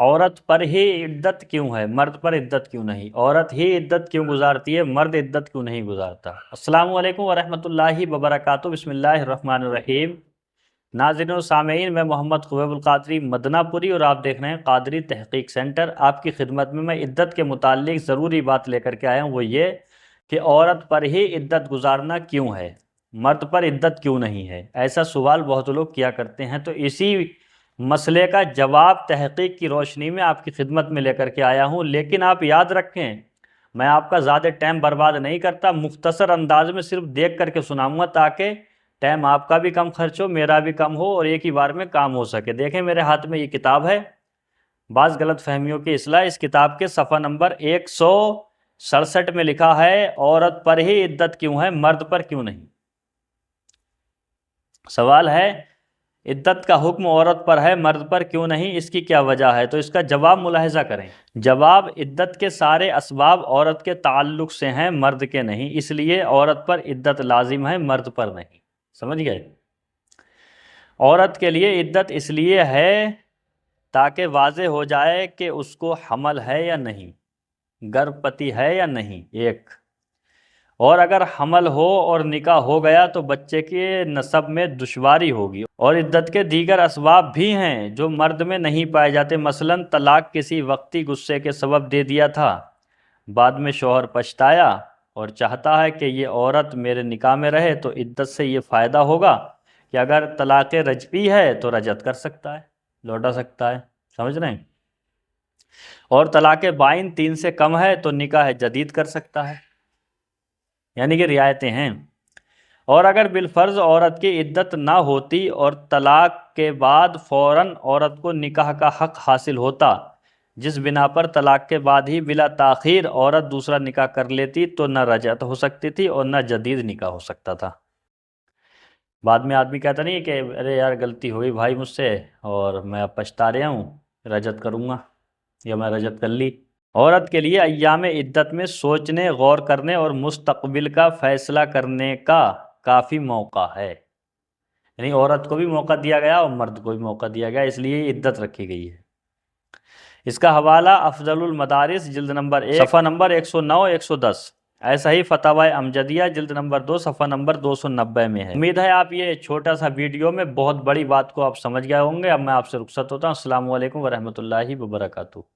عورت پر ہی عدت کیوں ہے، مرد پر عدت کیوں نہیں؟ عورت ہی عدت کیوں گزارتی ہے، مرد عدت کیوں نہیں گزارتا؟ السلام علیکم ورحمۃ اللہ وبرکاتہ۔ بسم اللہ الرحمن الرحیم۔ ناظرین و سامعین، میں محمد خبیب القادری مدنہ پوری اور آپ دیکھ رہے ہیں قادری تحقیق سینٹر۔ آپ کی خدمت میں عدت کے متعلق ضروری بات لے کر کے آیا ہوں، وہ یہ کہ عورت پر ہی عدت گزارنا کیوں ہے، مرد پر عدت کیوں نہیں ہے؟ ایسا سوال بہت لوگ کیا کرتے ہیں، تو اسی مسئلے کا جواب تحقیق کی روشنی میں آپ کی خدمت میں لے کر کے آیا ہوں۔ لیکن آپ یاد رکھیں، میں آپ کا زیادہ ٹائم برباد نہیں کرتا، مختصر انداز میں صرف دیکھ کر کے سناؤں گا تاکہ ٹائم آپ کا بھی کم خرچ ہو، میرا بھی کم ہو، اور ایک ہی بار میں کام ہو سکے۔ دیکھیں میرے ہاتھ میں یہ کتاب ہے، بعض غلط فہمیوں کی اصلاح۔ اس کتاب کے صفحہ نمبر 167 میں لکھا ہے عورت پر ہی عدت کیوں ہے، مرد پر کیوں نہیں؟ سوال ہے عدت کا حکم عورت پر ہے، مرد پر کیوں نہیں، اس کی کیا وجہ ہے؟ تو اس کا جواب ملاحظہ کریں۔ جواب: عدت کے سارے اسباب عورت کے تعلق سے ہیں، مرد کے نہیں، اس لیے عورت پر عدت لازم ہے، مرد پر نہیں۔ سمجھ گئے؟ عورت کے لیے عدت اس لیے ہے تاکہ واضح ہو جائے کہ اس کو حمل ہے یا نہیں، گربھوتی ہے یا نہیں، ایک، اور اگر حمل ہو اور نکاح ہو گیا تو بچے کے نسب میں دشواری ہوگی۔ اور عدت کے دیگر اسباب بھی ہیں جو مرد میں نہیں پائے جاتے، مثلا طلاق کسی وقتی غصے کے سبب دے دیا تھا، بعد میں شوہر پچھتایا اور چاہتا ہے کہ یہ عورت میرے نکاح میں رہے، تو عدت سے یہ فائدہ ہوگا کہ اگر طلاق رجعی ہے تو رجعت کر سکتا ہے، لوٹا سکتا ہے۔ سمجھ رہے ہیں؟ اور طلاق بائن 3 سے کم ہے تو نکاح جدید کر سکتا ہے، یعنی کہ رعایتیں ہیں۔ اور اگر بالفرض عورت کی عدت نہ ہوتی اور طلاق کے بعد فوراً عورت کو نکاح کا حق حاصل ہوتا، جس بنا پر طلاق کے بعد ہی بلا تاخیر عورت دوسرا نکاح کر لیتی، تو نہ رجعت ہو سکتی تھی اور نہ جدید نکاح ہو سکتا تھا۔ بعد میں آدمی کہتا نہیں کہ ارے یار غلطی ہوئی بھائی مجھ سے اور میں اب پچھتا رہا ہوں، رجعت کروں گا، یا میں رجعت کر لی۔ عورت کے لیے ایام عدت میں سوچنے، غور کرنے اور مستقبل کا فیصلہ کرنے کا کافی موقع ہے، یعنی عورت کو بھی موقع دیا گیا اور مرد کو بھی موقع دیا گیا، اس لیے عدت رکھی گئی ہے۔ اس کا حوالہ افضل المدارس جلد نمبر 1 صفحہ نمبر 109 110، ایسا ہی فتاوی امجدیہ جلد نمبر 2 صفحہ نمبر 290 میں ہے۔ امید ہے آپ یہ چھوٹا سا ویڈیو میں بہت بڑی بات کو آپ سمجھ گئے ہوں گے۔ اب میں آپ سے رخصت ہوتا ہوں۔ السلام علیکم ورحمۃ اللہ وبرکاتہ۔